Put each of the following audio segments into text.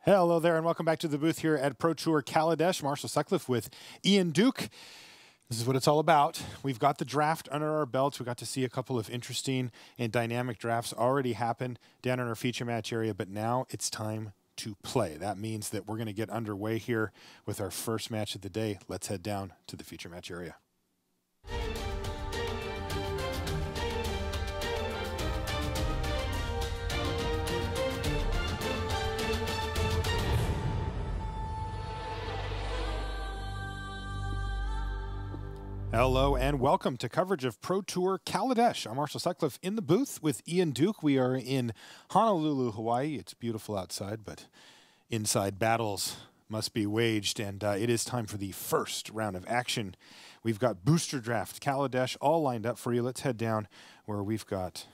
Hello there, and welcome back to the booth here at Pro Tour Kaladesh. Marcio Sutcliffe with Ian Duke. This is what it's all about. We've got the draft under our belts. We got to see a couple of interesting and dynamic drafts already happen down in our feature match area, but now it's time to play. That means that we're going to get underway here with our first match of the day. Let's head down to the feature match area. Hello and welcome to coverage of Pro Tour Kaladesh. I'm Marcio Sutcliffe in the booth with Ian Duke. We are in Honolulu, Hawaii. It's beautiful outside, but inside battles must be waged, and it is time for the first round of action. We've got Booster Draft Kaladesh all lined up for you. Let's head down where we've got,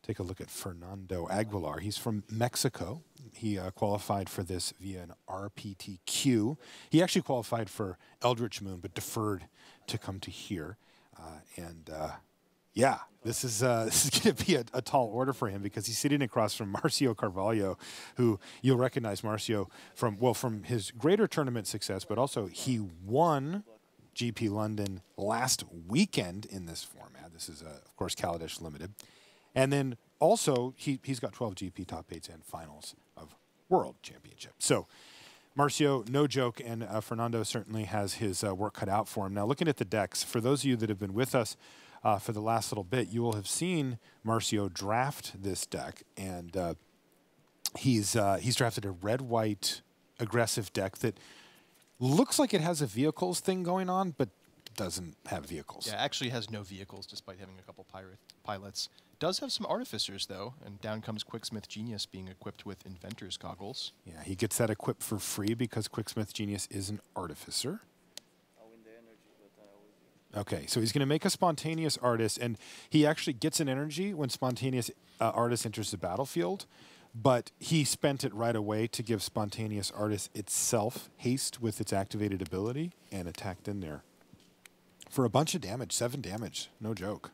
take a look at Fernando Aguilar. He's from Mexico. He qualified for this via an RPTQ. He actually qualified for Eldritch Moon, but deferred to come to here. Yeah, this is going to be a tall order for him because he's sitting across from Marcio Carvalho, who you'll recognize Marcio from his greater tournament success, but also he won GP London last weekend in this format. This is, of course, Kaladesh Limited. And then also, he's got 12 GP top 8s and finals of World Championship. So, Marcio, no joke, and Fernando certainly has his work cut out for him. Now, looking at the decks, for those of you that have been with us for the last little bit, you will have seen Marcio draft this deck, and he's drafted a red-white aggressive deck that looks like it has a vehicles thing going on, but doesn't have vehicles. Yeah, actually has no vehicles, despite having a couple pilots. Does have some artificers, though, and down comes Quicksmith Genius being equipped with Inventor's Goggles. Yeah, he gets that equipped for free because Quicksmith Genius is an artificer. I'll win the energy, but I will. Okay, so he's going to make a Spontaneous Artist, and he actually gets an energy when Spontaneous Artist enters the battlefield, but he spent it right away to give Spontaneous Artist itself haste with its activated ability and attacked in there. For a bunch of damage, 7 damage, no joke.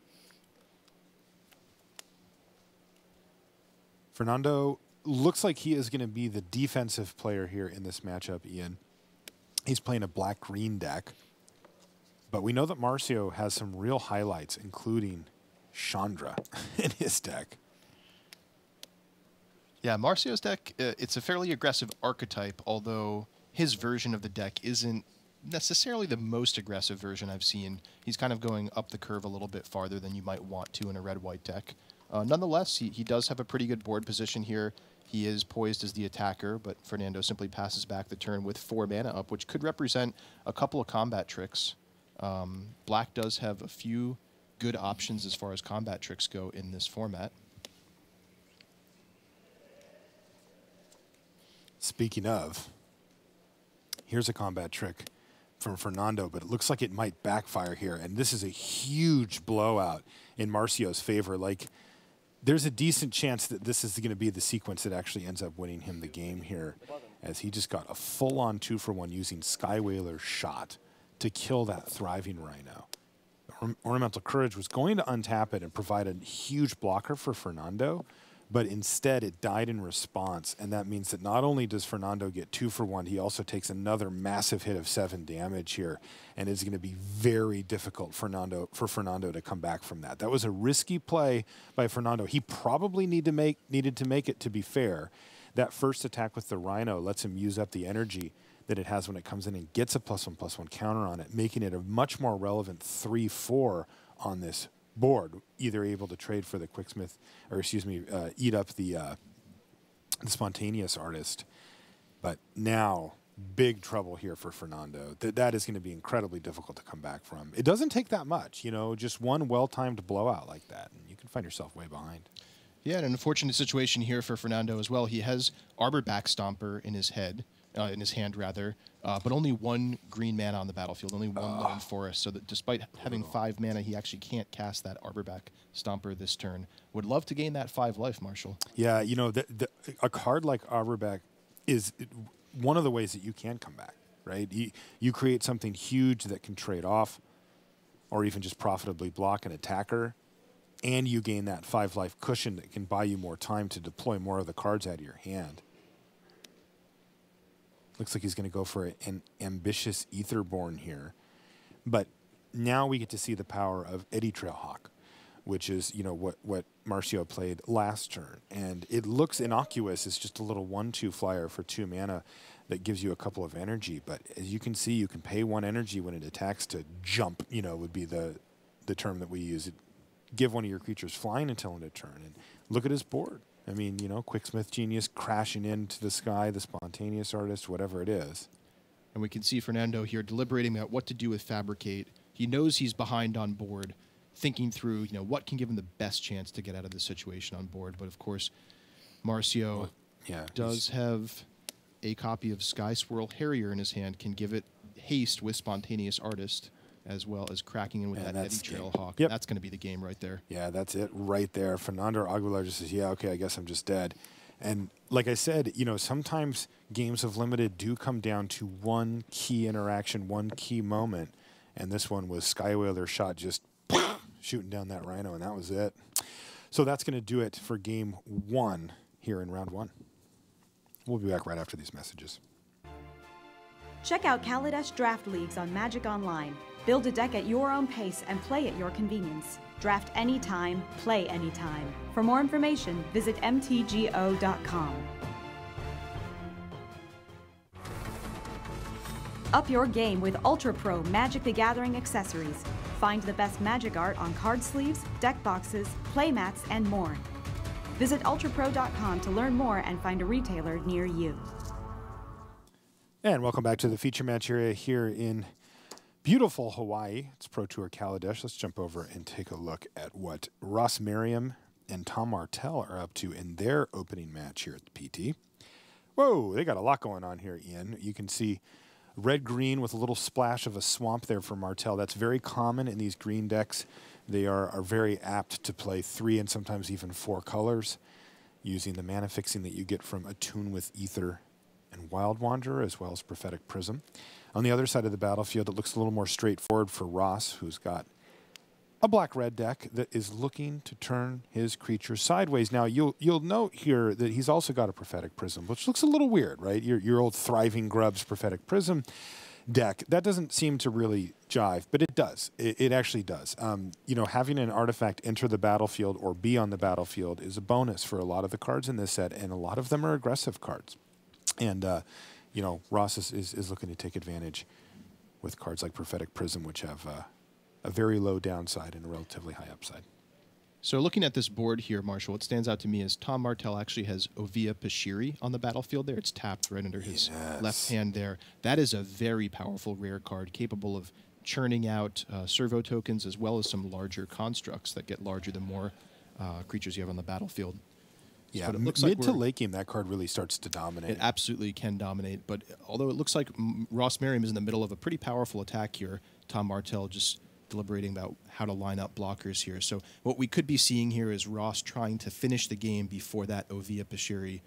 Fernando looks like he is going to be the defensive player here in this matchup, Ian. He's playing a black-green deck. But we know that Marcio has some real highlights, including Chandra in his deck. Yeah, Marcio's deck, it's a fairly aggressive archetype, although his version of the deck isn't necessarily the most aggressive version I've seen. He's kind of going up the curve a little bit farther than you might want to in a red-white deck. Nonetheless, he does have a pretty good board position here. He is poised as the attacker, but Fernando simply passes back the turn with 4 mana up, which could represent a couple of combat tricks. Black does have a few good options as far as combat tricks go in this format. Speaking of, here's a combat trick from Fernando, but it looks like it might backfire here, and this is a huge blowout in Marcio's favor. Like, there's a decent chance that this is going to be the sequence that actually ends up winning him the game here, as he just got a full-on 2-for-1 using Skywhaler's Shot to kill that thriving Rhino. Ornamental Courage was going to untap it and provide a huge blocker for Fernando, but instead it died in response, and that means that not only does Fernando get 2-for-1, he also takes another massive hit of 7 damage here, and it's going to be very difficult for Fernando to come back from that. That was a risky play by Fernando. He probably needed to make it, to be fair. That first attack with the Rhino lets him use up the energy that it has when it comes in and gets a +1/+1 counter on it, making it a much more relevant 3-4 on this board, either able to trade for the Quicksmith, or excuse me, eat up the Spontaneous Artist. But now, big trouble here for Fernando. That is going to be incredibly difficult to come back from. It doesn't take that much, you know, just one well-timed blowout like that, and you can find yourself way behind. Yeah, an unfortunate situation here for Fernando as well. He has Arbor Backstomper in his head, in his hand rather, but only 1 green mana on the battlefield, only 1 lone forest, so that despite having 5 mana, he actually can't cast that Arborback Stomper this turn. Would love to gain that 5 life, Marshall. Yeah, you know, a card like Arborback is one of the ways that you can come back, right? You create something huge that can trade off or even just profitably block an attacker, and you gain that 5 life cushion that can buy you more time to deploy more of the cards out of your hand. Looks like he's going to go for an ambitious Etherborn here. But now we get to see the power of Eddy Trailhawk, which is, you know, what Marcio played last turn. And it looks innocuous. It's just a little 1/2 flyer for 2 mana that gives you a couple of energy. But as you can see, you can pay 1 energy when it attacks to jump, you know, would be the term that we use. Give one of your creatures flying until end of turn. And look at his board. I mean, you know, Quicksmith Genius crashing into the sky, the Spontaneous Artist, whatever it is. And we can see Fernando here deliberating about what to do with Fabricate. He knows he's behind on board, thinking through, you know, what can give him the best chance to get out of this situation on board. But of course, Marcio does have a copy of Sky Swirl Harrier in his hand, can give it haste with Spontaneous Artist, as well as cracking in with that Eddy Trailhawk. Yep. That's going to be the game right there. Yeah, that's it right there. Fernando Aguilar just says, yeah, okay, I guess I'm just dead. And like I said, you know, sometimes games of Limited do come down to one key interaction, one key moment. And this one was Skywhaler shot just shooting down that Rhino, and that was it. So that's going to do it for game 1 here in round 1. We'll be back right after these messages. Check out Kaladesh Draft Leagues on Magic Online. Build a deck at your own pace and play at your convenience. Draft anytime, play anytime. For more information, visit mtgo.com. Up your game with Ultra Pro Magic the Gathering accessories. Find the best Magic art on card sleeves, deck boxes, playmats, and more. Visit ultrapro.com to learn more and find a retailer near you. And welcome back to the feature match area here in beautiful Hawaii. It's Pro Tour Kaladesh. Let's jump over and take a look at what Ross Merriam and Tom Martell are up to in their opening match here at the PT. Whoa, they got a lot going on here, Ian. You can see red-green with a little splash of a swamp there for Martell. That's very common in these green decks. They are very apt to play 3 and sometimes even 4 colors using the mana fixing that you get from Attune with Ether and Wild Wanderer, as well as Prophetic Prism. On the other side of the battlefield, it looks a little more straightforward for Ross, who's got a black-red deck that is looking to turn his creatures sideways. Now, you'll note here that he's also got a Prophetic Prism, which looks a little weird, right? Your old Thriving Grubs Prophetic Prism deck, that doesn't seem to really jive, but it does. It actually does. You know, having an artifact enter the battlefield or be on the battlefield is a bonus for a lot of the cards in this set, and a lot of them are aggressive cards. And, you know, Ross is looking to take advantage with cards like Prophetic Prism, which have a very low downside and a relatively high upside. So looking at this board here, Marshall, what stands out to me is Tom Martell actually has Ovia Pashiri on the battlefield there. It's tapped right under his left hand there. That is a very powerful rare card, capable of churning out servo tokens as well as some larger constructs that get larger the more creatures you have on the battlefield. Yeah, but it looks mid like to late game, that card really starts to dominate. It absolutely can dominate, but although it looks like Ross Merriam is in the middle of a pretty powerful attack here, Tom Martell just deliberating about how to line up blockers here. So what we could be seeing here is Ross trying to finish the game before that Ovia Pashiri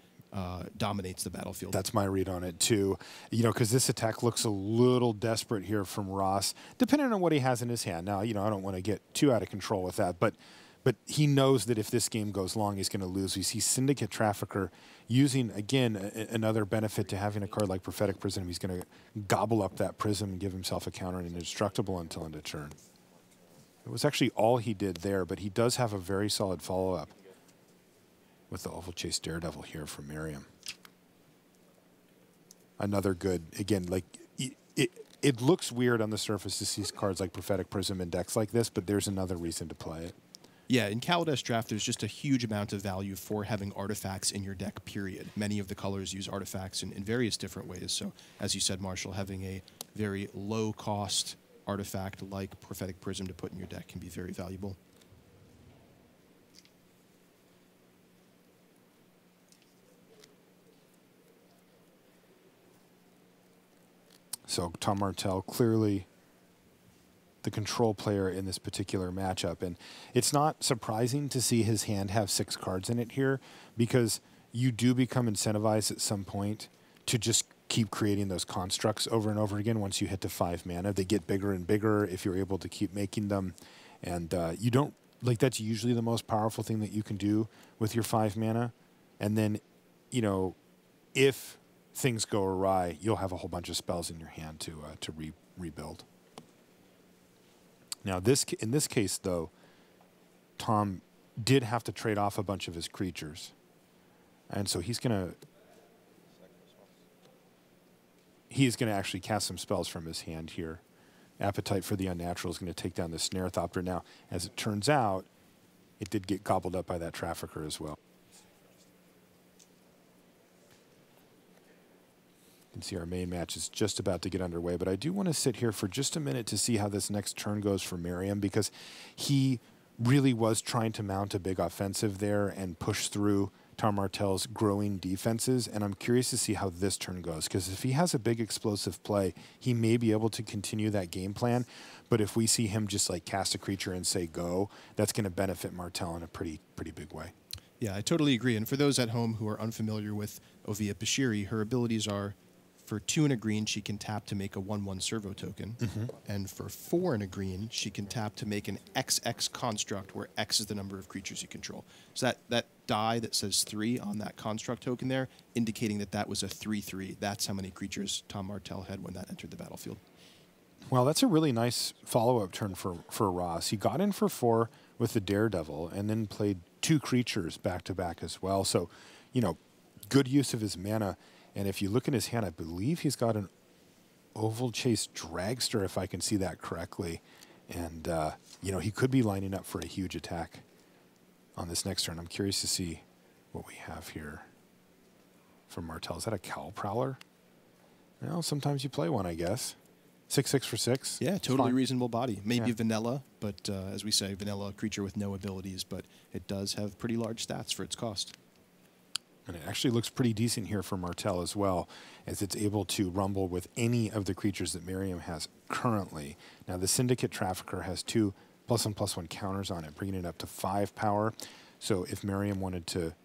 dominates the battlefield. That's my read on it, too. You know, because this attack looks a little desperate here from Ross, depending on what he has in his hand. Now, you know, I don't want to get too out of control with that, but he knows that if this game goes long, he's going to lose. We see Syndicate Trafficker using, again, another benefit to having a card like Prophetic Prism. He's going to gobble up that Prism and give himself a counter and indestructible until end of turn. It was actually all he did there, but he does have a very solid follow-up with the Oval Chase Daredevil here from Merriam. Another good, again, like, it looks weird on the surface to see cards like Prophetic Prism in decks like this, but there's another reason to play it. Yeah, in Kaladesh Draft, there's just a huge amount of value for having artifacts in your deck, period. Many of the colors use artifacts in various different ways. So, as you said, Marshall, having a very low-cost artifact like Prophetic Prism to put in your deck can be very valuable. So Tom Martell clearly the control player in this particular matchup. And it's not surprising to see his hand have 6 cards in it here, because you do become incentivized at some point to just keep creating those constructs over and over again. Once you hit to 5 mana, they get bigger and bigger if you're able to keep making them. And you don't, like, that's usually the most powerful thing that you can do with your 5 mana. And then, you know, if things go awry, you'll have a whole bunch of spells in your hand to rebuild. Now, in this case, though, Tom did have to trade off a bunch of his creatures. And so he's going to actually cast some spells from his hand here. Appetite for the Unnatural is going to take down the Snare Thopter. Now, as it turns out, it did get gobbled up by that Trafficker as well. You can see our main match is just about to get underway, but I do want to sit here for just a minute to see how this next turn goes for Merriam, because he really was trying to mount a big offensive there and push through Tom Martell's growing defenses, and I'm curious to see how this turn goes, because if he has a big explosive play, he may be able to continue that game plan, but if we see him just like cast a creature and say go, that's going to benefit Martell in a pretty big way. Yeah, I totally agree. And for those at home who are unfamiliar with Ovia Bashiri, her abilities are, for 2 and a green, she can tap to make a 1/1 servo token. And for 4 and a green, she can tap to make an XX construct, where X is the number of creatures you control. So that die that says 3 on that construct token there, indicating that was a 3/3. That's how many creatures Tom Martell had when that entered the battlefield. Well, that's a really nice follow-up turn for Ross. He got in for 4 with the Daredevil and then played 2 creatures back-to-back as well. So, good use of his mana. And if you look in his hand, I believe he's got an Oval Chase Dragster, if I can see that correctly. And, he could be lining up for a huge attack on this next turn. I'm curious to see what we have here from Martell. Is that a Cowl Prowler? Well, sometimes you play one, I guess. 6/6 for 6. Yeah, totally Fine. reasonable body. Maybe vanilla, but as we say, vanilla creature with no abilities, but it does have pretty large stats for its cost. And it actually looks pretty decent here for Martell as well, as it's able to rumble with any of the creatures that Merriam has currently. Now, the Syndicate Trafficker has 2 +1/+1 counters on it, bringing it up to 5 power. So if Merriam wanted to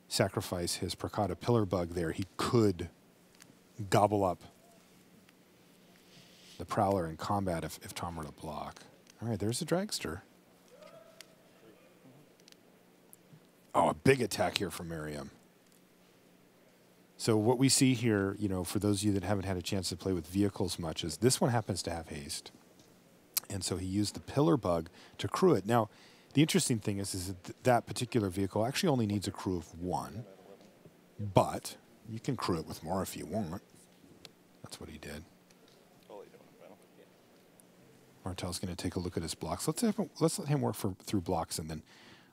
sacrifice his Prakata Pillar Bug there, he could gobble up the Prowler in combat if Tom were to block. All right, there's the Dragster. Oh, a big attack here from Merriam. So what we see here, for those of you that haven't had a chance to play with vehicles much, is this one happens to have haste. And so he used the Pillar Bug to crew it. Now, the interesting thing is that particular vehicle actually only needs a crew of 1, but you can crew it with more if you want. That's what he did. Martell's going to take a look at his blocks. Let's let him work through blocks, and then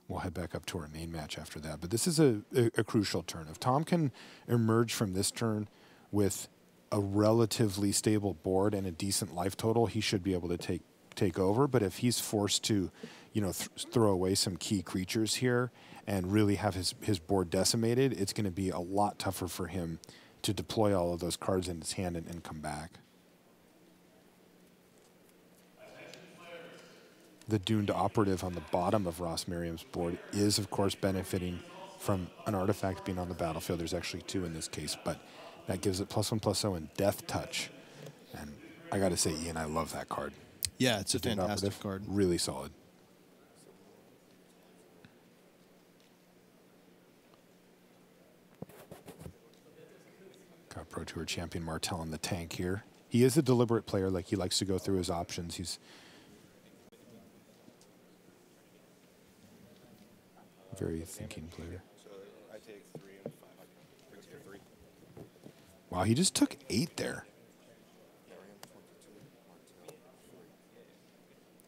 we'll head back up to our main match after that. But this is a crucial turn. If Tom can emerge from this turn with a relatively stable board and a decent life total, he should be able to take over. But if he's forced to, throw away some key creatures here and really have his board decimated, it's going to be a lot tougher for him to deploy all of those cards in his hand and come back. The Doomed Operative on the bottom of Ross Merriam's board is, of course, benefiting from an artifact being on the battlefield. There's actually 2 in this case, but that gives it +1/+0 and Death Touch. And I got to say, Ian, I love that card. Yeah, it's a fantastic card. Really solid. Got Pro Tour champion Martell in the tank here. He is a deliberate player. Like, he likes to go through his options. He's very thinking player. So I take 3 and 5. Wow, he just took 8 there.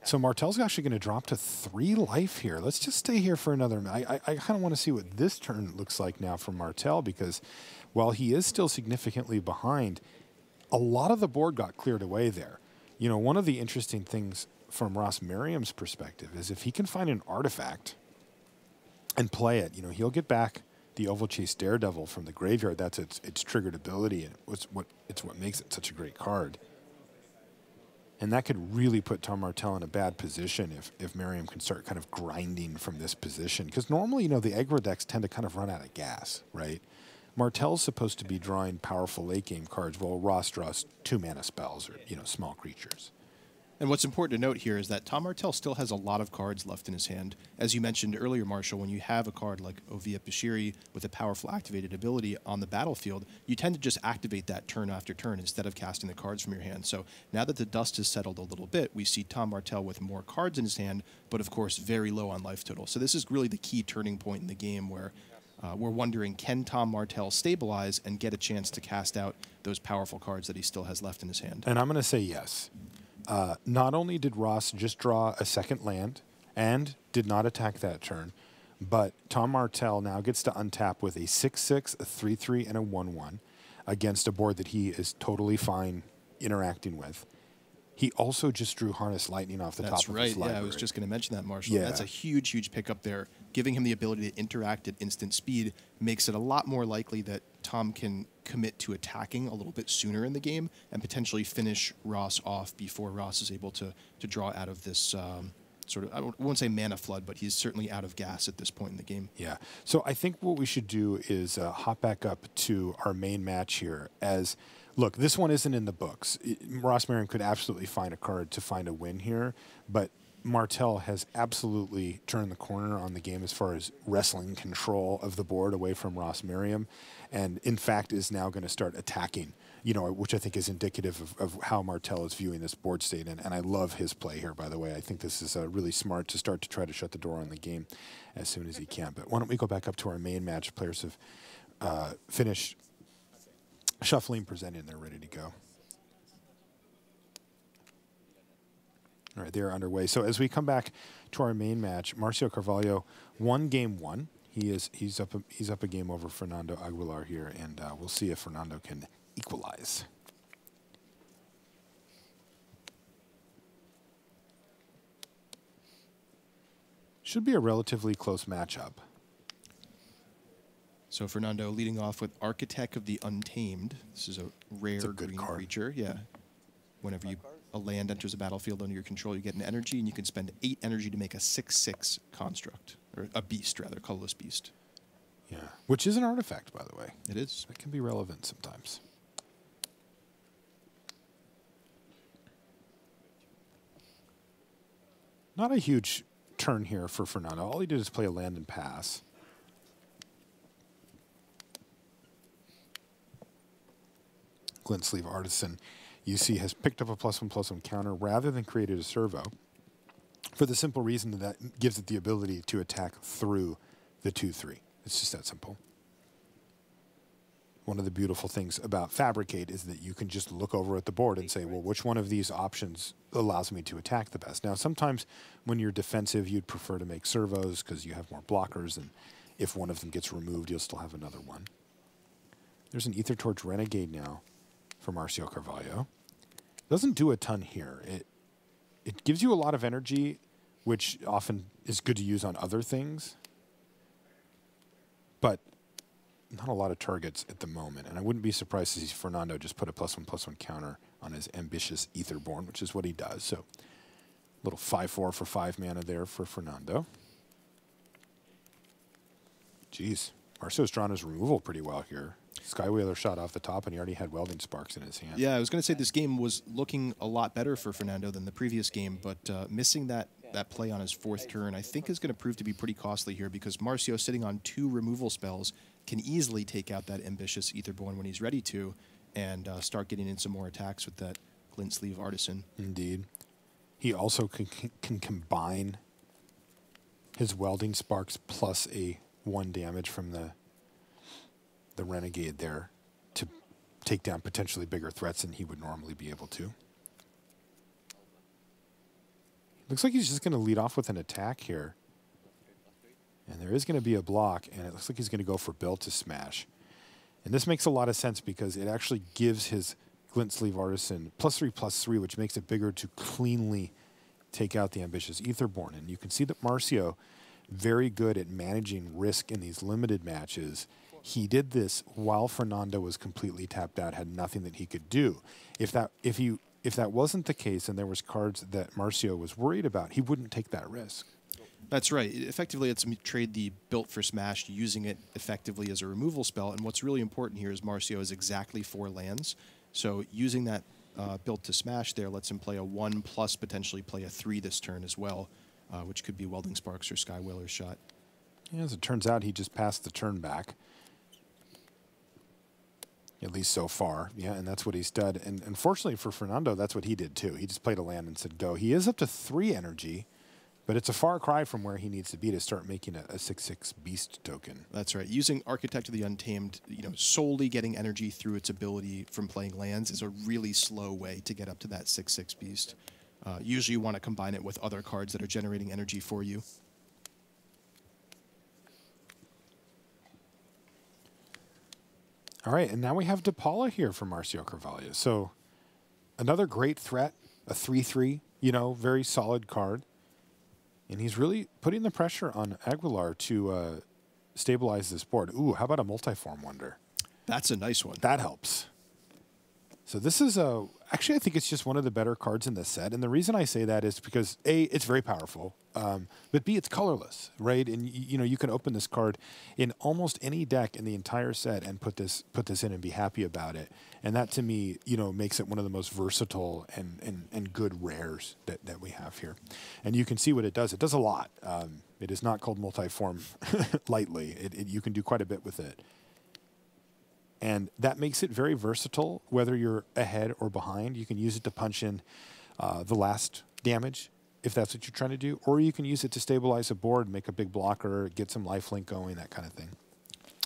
So Martell's actually going to drop to 3 life here. Let's just stay here for another minute. I kind of want to see what this turn looks like now from Martell, because while he is still significantly behind, a lot of the board got cleared away there. One of the interesting things from Ross Merriam's perspective is if he can find an artifact and play it, he'll get back the Oval Chase Daredevil from the graveyard. That's its triggered ability, and it's what makes it such a great card. And that could really put Tom Martell in a bad position if Merriam can start kind of grinding from this position. Because normally, the aggro decks tend to kind of run out of gas, right? Martell's supposed to be drawing powerful late game cards, while Ross draws 2 mana spells or small creatures. And what's important to note here is that Tom Martell still has a lot of cards left in his hand. As you mentioned earlier, Marshall, when you have a card like Ovia Bashiri with a powerful activated ability on the battlefield, you tend to just activate that turn after turn instead of casting the cards from your hand. So now that the dust has settled a little bit, we see Tom Martell with more cards in his hand, but of course very low on life total. So this is really the key turning point in the game where we're wondering, can Tom Martell stabilize and get a chance to cast out those powerful cards that he still has left in his hand? And I'm going to say yes. Not only did Ross just draw a second land and did not attack that turn, but Tom Martell now gets to untap with a 6/6, a 3/3, and a 1/1 against a board that he is totally fine interacting with. He also just drew Harness Lightning off the top of his library. That's right. Yeah, I was just going to mention that, Marshall. Yeah. That's a huge, huge pickup there. Giving him the ability to interact at instant speed makes it a lot more likely that Tom can commit to attacking a little bit sooner in the game and potentially finish Ross off before Ross is able to draw out of this sort of, I won't say mana flood, but he's certainly out of gas at this point in the game. Yeah. So I think what we should do is hop back up to our main match here as... Look, this one isn't in the books. Ross Merriam could absolutely find a card to find a win here, but Martell has absolutely turned the corner on the game as far as wrestling control of the board away from Ross Merriam, and in fact is now going to start attacking, which I think is indicative of how Martell is viewing this board state, and I love his play here, by the way. I think this is really smart to start to try to shut the door on the game as soon as he can. But why don't we go back up to our main match? Players have finished shuffling, presenting, they're ready to go. All right, they're underway. So as we come back to our main match, Marcio Carvalho won game one. He's up a game over Fernando Aguilar here, and we'll see if Fernando can equalize. Should be a relatively close matchup. So Fernando leading off with Architect of the Untamed. This is a rare green creature. Yeah. Whenever a land enters a battlefield under your control, you get an energy, and you can spend 8 energy to make a 6/6 construct, or a beast rather, colorless beast. Yeah, which is an artifact, by the way. It is. It can be relevant sometimes. Not a huge turn here for Fernando. All he did is play a land and pass. Glint Sleeve Artisan, you see, has picked up a +1/+1 counter rather than created a servo for the simple reason that gives it the ability to attack through the 2/3. It's just that simple. One of the beautiful things about Fabricate is that you can just look over at the board and say, well, which one of these options allows me to attack the best? Now, sometimes when you're defensive, you'd prefer to make servos because you have more blockers, and if one of them gets removed, you'll still have another one. There's an Ether Torch Renegade now for Marcio Carvalho. Doesn't do a ton here. It gives you a lot of energy, which often is good to use on other things, but not a lot of targets at the moment. And I wouldn't be surprised to see Fernando just put a +1/+1 counter on his ambitious Etherborn, which is what he does. So little 5/4 for 5 mana there for Fernando. Jeez, Marcio's drawn his removal pretty well here. Skywhaler shot off the top, and he already had Welding Sparks in his hand. Yeah, I was going to say this game was looking a lot better for Fernando than the previous game, but missing that play on his 4th turn I think is going to prove to be pretty costly here, because Marcio, sitting on 2 removal spells, can easily take out that ambitious Etherborn when he's ready to, and start getting in some more attacks with that Glint Sleeve Artisan. Indeed. He also can combine his Welding Sparks plus a 1 damage from the Renegade there to take down potentially bigger threats than he would normally be able to. Looks like he's just going to lead off with an attack here. And there is going to be a block, and it looks like he's going to go for Build to Smash. And this makes a lot of sense because it actually gives his Glint Sleeve Artisan +3/+3, which makes it bigger to cleanly take out the ambitious Etherborn. And you can see that Marcio, very good at managing risk in these limited matches. He did this while Fernando was completely tapped out, had nothing that he could do. If that wasn't the case and there was cards that Marcio was worried about, he wouldn't take that risk. That's right. Effectively, it's trade the Built for Smash, using it effectively as a removal spell. And what's really important here is Marcio has exactly 4 lands. So using that built to smash there lets him play a 1 plus potentially play a 3 this turn as well, which could be Welding Sparks or Sky Whaler's shot. Yeah, as it turns out, he just passed the turn back. At least so far. Yeah, and that's what he's done. And unfortunately for Fernando, that's what he did too. He just played a land and said go. He is up to 3 energy, but it's a far cry from where he needs to be to start making a 6/6 beast token. That's right. Using Architect of the Untamed, solely getting energy through its ability from playing lands is a really slow way to get up to that 6/6 beast. Usually you want to combine it with other cards that are generating energy for you. All right, and now we have DePaula here for Marcio Carvalho. So another great threat, a 3/3, very solid card. And he's really putting the pressure on Aguilar to stabilize this board. Ooh, how about a Multiform Wonder? That's a nice one. That helps. So this is actually, I think it's just one of the better cards in this set. And the reason I say that is because A, it's very powerful, but B, it's colorless, right? And you can open this card in almost any deck in the entire set and put this in and be happy about it. And that to me, makes it one of the most versatile and good rares that we have here. And you can see what it does. It does a lot. It is not called multiform lightly. You can do quite a bit with it. And that makes it very versatile, whether you're ahead or behind. You can use it to punch in the last damage, if that's what you're trying to do. Or you can use it to stabilize a board, make a big blocker, get some lifelink going, that kind of thing.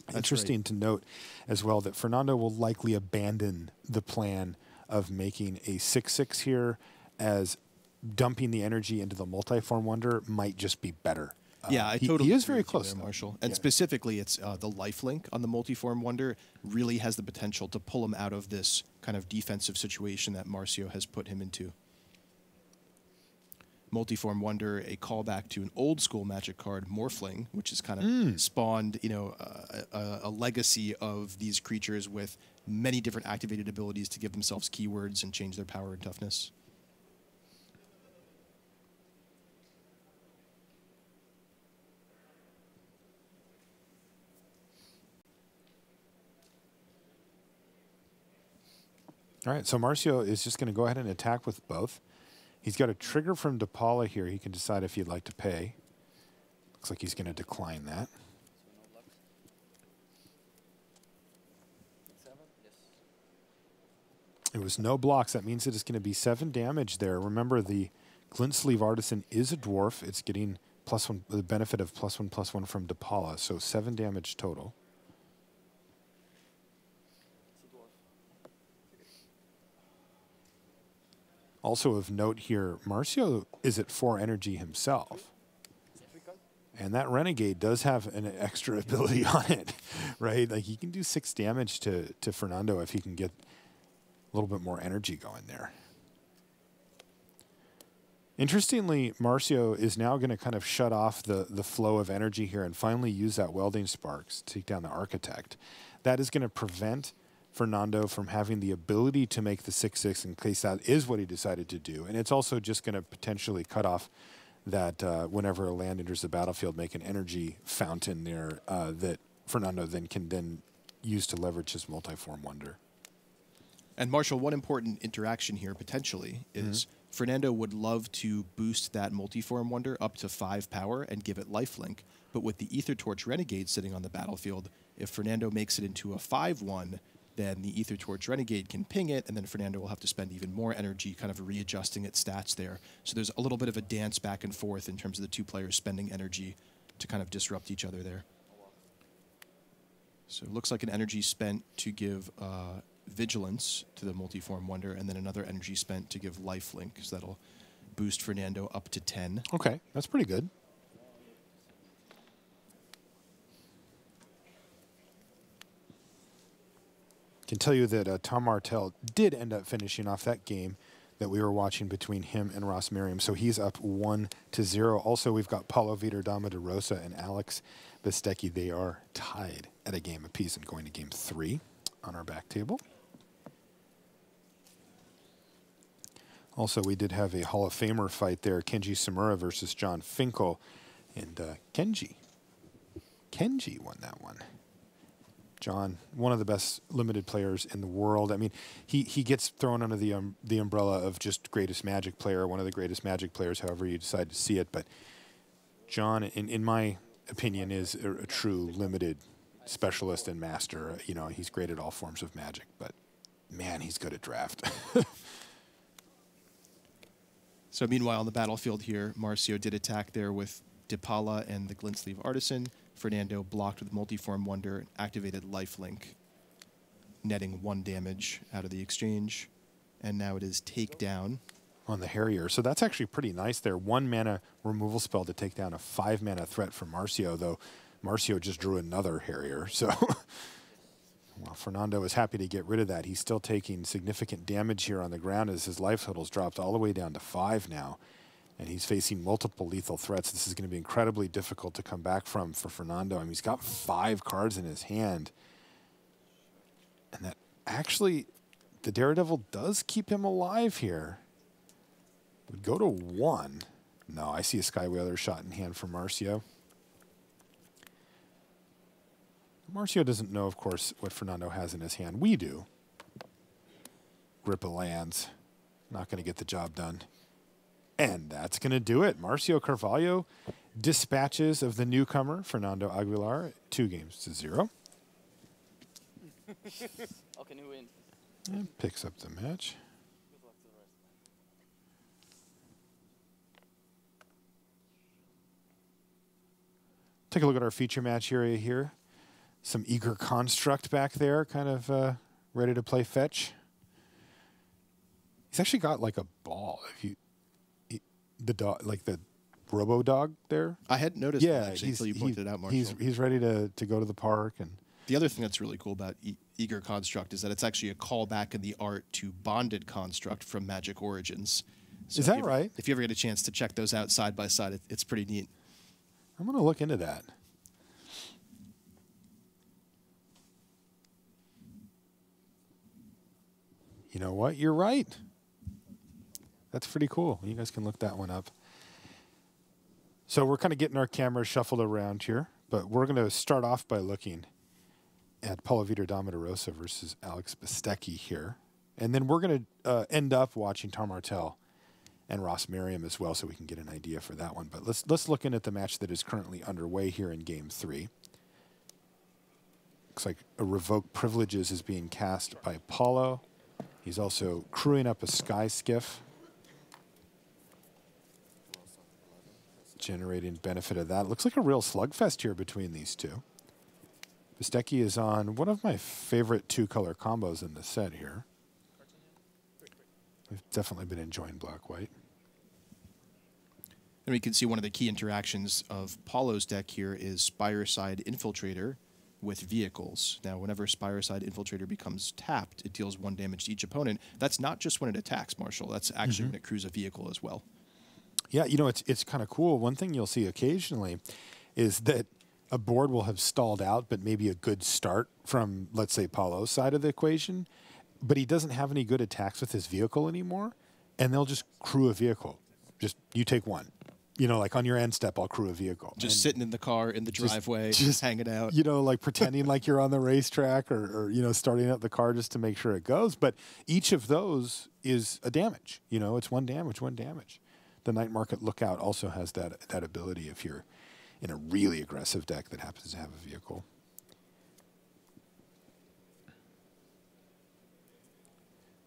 That's interesting to note as well that Fernando will likely abandon the plan of making a 6/6 here, as dumping the energy into the Multiform Wonder might just be better. Yeah, I totally he is agree very with you close there, though. Marshall. And specifically, it's the lifelink on the Multiform Wonder really has the potential to pull him out of this kind of defensive situation that Marcio has put him into. Multiform Wonder, a callback to an old school Magic card, Morphling, which has kind of spawned, a legacy of these creatures with many different activated abilities to give themselves keywords and change their power and toughness. All right, so Marcio is just going to go ahead and attack with both. He's got a trigger from DePaula here. He can decide if he'd like to pay. Looks like he's going to decline that. It was no blocks. That means it is going to be 7 damage there. Remember, the Glint Sleeve Artisan is a dwarf. It's getting +1, the benefit of +1/+1 from DePaula, so 7 damage total. Also of note here, Marcio is at 4 energy himself. And that Renegade does have an extra ability on it, right? Like he can do 6 damage to Fernando if he can get a little bit more energy going there. Interestingly, Marcio is now going to kind of shut off the flow of energy here and finally use that Welding Sparks to take down the Architect. That is going to prevent Fernando from having the ability to make the 6/6 in case that is what he decided to do. And it's also just going to potentially cut off that whenever a land enters the battlefield, make an energy fountain there that Fernando can use to leverage his Multiform Wonder. And Marshall, one important interaction here potentially is Fernando would love to boost that Multiform Wonder up to 5 power and give it lifelink. But with the Aether Torch Renegade sitting on the battlefield, if Fernando makes it into a 5/1, then the Aether Torch Renegade can ping it, and then Fernando will have to spend even more energy kind of readjusting its stats there. So there's a little bit of a dance back and forth in terms of the 2 players spending energy to kind of disrupt each other there. So it looks like an energy spent to give Vigilance to the Multiform Wonder, and then another energy spent to give Lifelink, so that'll boost Fernando up to 10. Okay, that's pretty good. Can tell you that Tom Martell did end up finishing off that game that we were watching between him and Ross Merriam. So he's up 1-0. Also, we've got Paulo Vitor-Dama de Rosa and Alex Bistecki. They are tied at a game apiece and going to game 3 on our back table. Also, we did have a Hall of Famer fight there, Kenji Samura versus John Finkel. And Kenji won that one. John, one of the best limited players in the world. I mean, he gets thrown under the umbrella of just greatest Magic player, one of the greatest Magic players, however you decide to see it. But John, in my opinion, is a true limited specialist and master. You know, he's great at all forms of Magic, but man, he's good at draft. So meanwhile, on the battlefield here, Marcio did attack there with Dipala and the Glint Sleeve Artisan. Fernando blocked with Multiform Wonder and activated Lifelink, netting 1 damage out of the exchange. And now it is Takedown. On the Harrier. So that's actually pretty nice there. 1 mana removal spell to take down a 5 mana threat for Marcio, though Marcio just drew another Harrier. So well, Fernando is happy to get rid of that. He's still taking significant damage here on the ground as his life total's dropped all the way down to 5 now. And he's facing multiple lethal threats. This is going to be incredibly difficult to come back from for Fernando. I mean, he's got 5 cards in his hand. And that actually, the Daredevil does keep him alive here. Would go to 1. No, I see a Skywhaler shot in hand for Marcio. Marcio doesn't know, of course, what Fernando has in his hand. We do. Grip of Lands. Not going to get the job done. And that's going to do it. Marcio Carvalho dispatches of the newcomer, Fernando Aguilar, 2-0. Okay, new win. And picks up the match. Good luck to the rest. Take a look at our feature match area here. Some eager construct back there, kind of ready to play fetch. He's actually got like a ball. If you, the dog, like the Robo Dog there. I hadn't noticed that actually until you pointed it out, Marshall. He's ready to go to the park. And the other thing that's really cool about Eager Construct is that it's actually a callback in the art to Bonded Construct from Magic Origins. So is that right? If you ever get a chance to check those out side by side, it's pretty neat. I'm going to look into that. You know what? You're right. That's pretty cool. You guys can look that one up. So we're kind of getting our cameras shuffled around here, but we're going to start off by looking at Paulo Vitor Damarosa versus Alex Bistecki here. And then we're going to end up watching Tom Martell and Ross Merriam as well, so we can get an idea for that one. But let's look in at the match that is currently underway here in Game 3. Looks like a Revoke Privileges is being cast by Paulo. He's also crewing up a Sky Skiff, generating benefit of that. Looks like a real slugfest here between these two. Bistecki is on one of my favorite 2-color combos in the set here. We've definitely been enjoying black-white. And we can see one of the key interactions of Paulo's deck here is Spireside Infiltrator with vehicles. Now, whenever Spireside Infiltrator becomes tapped, it deals 1 damage to each opponent. That's not just when it attacks, Marshall. That's actually when it crews a vehicle as well. Yeah, you know, it's kind of cool. One thing you'll see occasionally is that a board will have stalled out, but maybe a good start from, let's say, Paulo's side of the equation, but he doesn't have any good attacks with his vehicle anymore, and they'll just crew a vehicle. Just, you take 1. You know, like on your end step, I'll crew a vehicle. Just sitting in the car, in the driveway, just hanging out. You know, like pretending like you're on the racetrack or, you know, starting up the car just to make sure it goes. But each of those is a damage. You know, it's 1 damage, 1 damage. The Night Market Lookout also has that ability if you're in a really aggressive deck that happens to have a vehicle.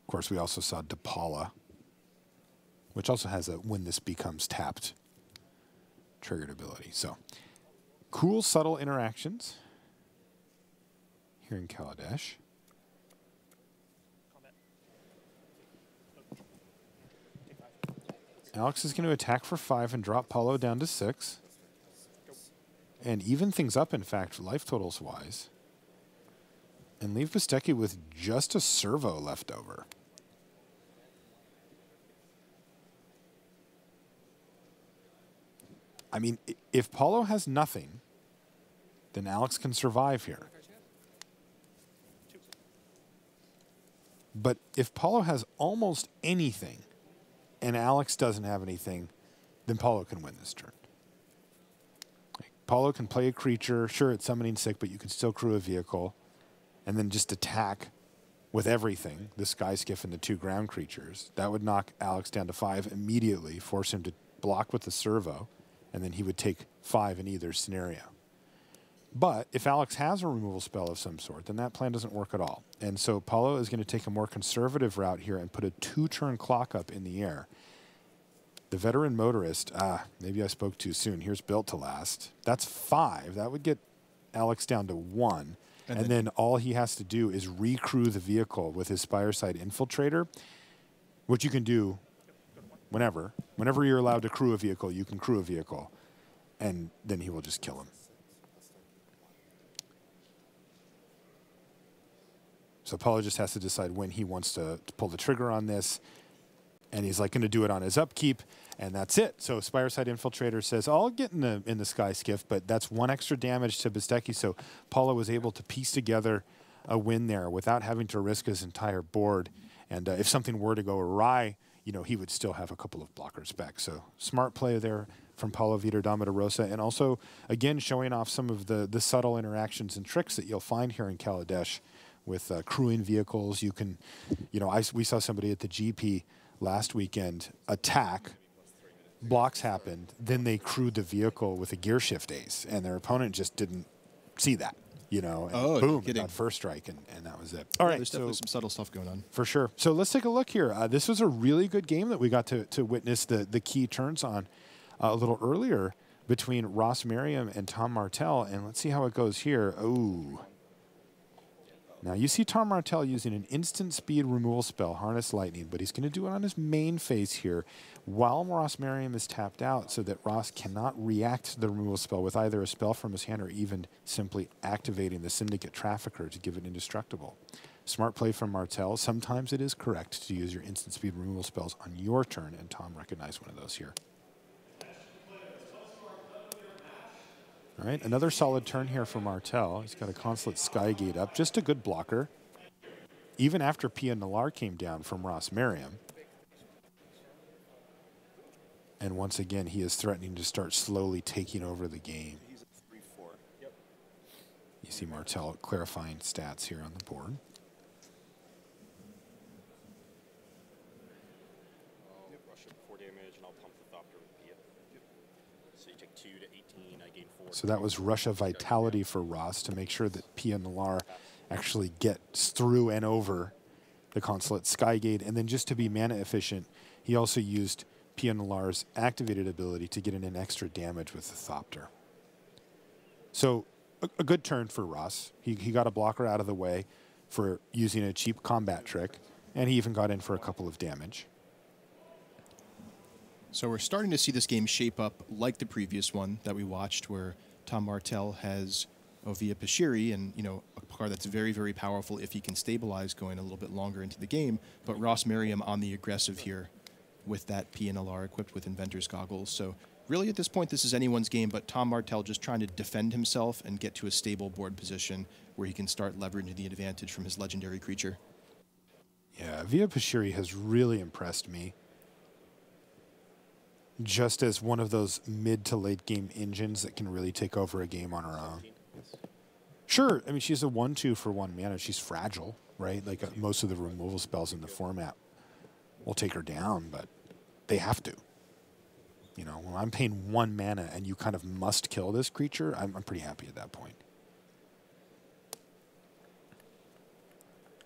Of course, we also saw Dipala, which also has a when this becomes tapped triggered ability. So cool, subtle interactions here in Kaladesh. Alex is going to attack for 5 and drop Paulo down to 6. And even things up, in fact, life totals wise. And leave Bistecki with just a servo left over. I mean, if Paulo has nothing, then Alex can survive here. But if Paulo has almost anything and Alex doesn't have anything, then Paulo can win this turn. Like, Paulo can play a creature. Sure, it's summoning sick, but you can still crew a vehicle. and then just attack with everything, the sky skiff and the 2 ground creatures, that would knock Alex down to 5 immediately, force him to block with the servo, and then he would take 5 in either scenario. But if Alex has a removal spell of some sort, then that plan doesn't work at all. And so Paulo is going to take a more conservative route here and put a 2-turn clock up in the air. The veteran motorist, maybe I spoke too soon. Here's built to last. That's 5. That would get Alex down to 1. And then all he has to do is recrew the vehicle with his Spireside Infiltrator, which you can do whenever. Whenever you're allowed to crew a vehicle, you can crew a vehicle. And then he will just kill him. So Paulo just has to decide when he wants to pull the trigger on this. And he's like going to do it on his upkeep, and that's it. So Spireside Infiltrator says, I'll get in the Sky Skiff, but that's 1 extra damage to Bezdeki. So Paulo was able to piece together a win there without having to risk his entire board. And if something were to go awry, you know, he would still have a couple of blockers back. So smart play there from Paulo Vitor-Damarosa, and also, again, showing off some of the subtle interactions and tricks that you'll find here in Kaladesh with crewing vehicles. You can, you know, we saw somebody at the GP last weekend attack, blocks happened, then they crewed the vehicle with a gear shift ace, and their opponent just didn't see that, you know, and boom, got first strike, and that was it. All right, there's definitely some subtle stuff going on. For sure. So let's take a look here. This was a really good game that we got to witness the key turns on a little earlier between Ross Merriam and Tom Martell, and let's see how it goes here. Oh. Now, you see Tom Martell using an instant speed removal spell, Harness Lightning, but he's going to do it on his main phase here while Ross Merriam is tapped out so that Ross cannot react to the removal spell with either a spell from his hand or even simply activating the Syndicate Trafficker to give it indestructible. Smart play from Martell. Sometimes it is correct to use your instant speed removal spells on your turn, and Tom recognized one of those here. All right, another solid turn here for Martell. He's got a Consulate Skygate up, just a good blocker. Even after Pia Nalar came down from Ross Merriam. And once again, he is threatening to start slowly taking over the game. You see Martell clarifying stats here on the board. Russia 4 damage, and I'll pump the Thopter with Pia. So you take 2 to 18, I gain 4. So that was Russia Vitality for Ross to make sure that Pia Nalar actually gets through and over the Consulate Skygate. And then just to be mana efficient, he also used Pia Nalar's activated ability to get in an extra damage with the Thopter. So a good turn for Ross. He got a blocker out of the way for using a cheap combat trick, and he even got in for a couple of damage. So we're starting to see this game shape up like the previous one that we watched, where Tom Martell has Ovia Pashiri, and a card that's very, very powerful if he can stabilize going a little bit longer into the game. But Ross Merriam on the aggressive here with that PNLR equipped with Inventor's Goggles. So really at this point, this is anyone's game, but Tom Martell just trying to defend himself and get to a stable board position where he can start leveraging the advantage from his legendary creature. Yeah, Ovia Pashiri has really impressed me. Just as one of those mid to late game engines that can really take over a game on her own. Sure, I mean, she's a 1/2 for 1 mana. She's fragile, right? Like most of the removal spells in the format will take her down, but they have to. When I'm paying 1 mana and you kind of must kill this creature, I'm pretty happy at that point.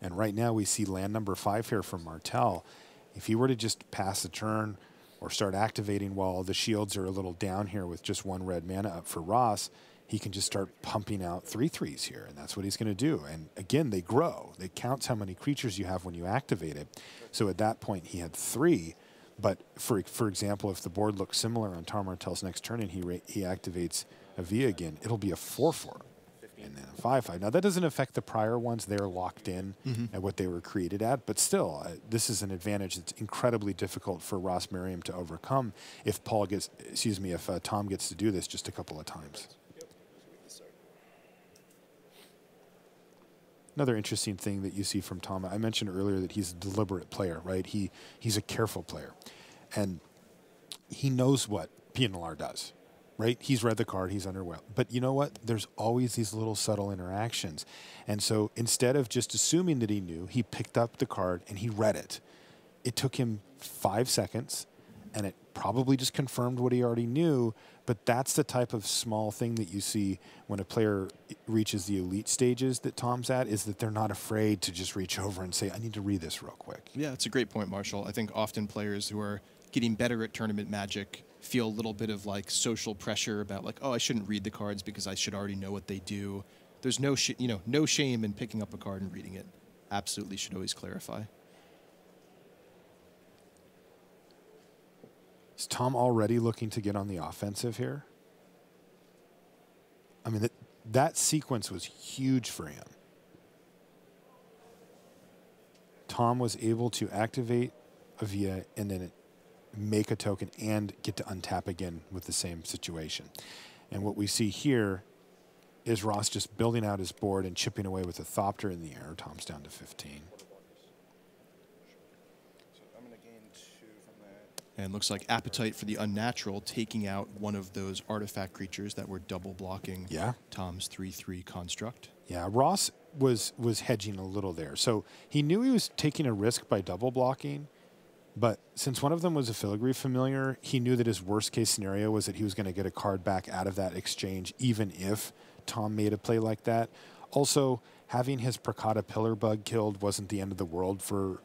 And right now we see land number 5 here from Martell. If he were to just pass a turn or start activating while the shields are a little down here with just 1 red mana up for Ross, he can just start pumping out 3/3s here, and that's what he's going to do. And again, they grow. It counts how many creatures you have when you activate it. So at that point, he had 3. But for example, if the board looks similar on Tom Martell's next turn and he activates a V again, it'll be a 4/4 and then a 5/5. Now, that doesn't affect the prior ones. They're locked in at what they were created at. But still, this is an advantage that's incredibly difficult for Ross Merriam to overcome if if Tom gets to do this just a couple of times. Another interesting thing that you see from Tom, I mentioned earlier that he's a deliberate player, right? He's a careful player. And he knows what PNLR does, right? He's read the card, he's underwhelmed. But you know what? There's always these little subtle interactions. And so instead of just assuming that he knew, he picked up the card and he read it. It took him 5 seconds, and it probably just confirmed what he already knew. But that's the type of small thing that you see when a player reaches the elite stages that Tom's at, is that they're not afraid to just reach over and say, I need to read this real quick. Yeah, it's a great point, Marshall. I think often players who are getting better at tournament Magic feel a little bit of like social pressure about like, oh, I shouldn't read the cards because I should already know what they do. There's no no shame in picking up a card and reading it. Absolutely should always clarify. Is Tom already looking to get on the offensive here? I mean, that sequence was huge for him. Tom was able to activate a Via and then make a token and get to untap again with the same situation. And what we see here is Ross just building out his board and chipping away with a Thopter in the air. Tom's down to 15. And looks like Appetite for the Unnatural taking out one of those artifact creatures that were double blocking Tom's 3/3 construct. Yeah, Ross was hedging a little there. So he knew he was taking a risk by double blocking, but since one of them was a Filigree Familiar, he knew that his worst case scenario was that he was going to get a card back out of that exchange, even if Tom made a play like that. Also, having his Prakata Pillar Bug killed wasn't the end of the world for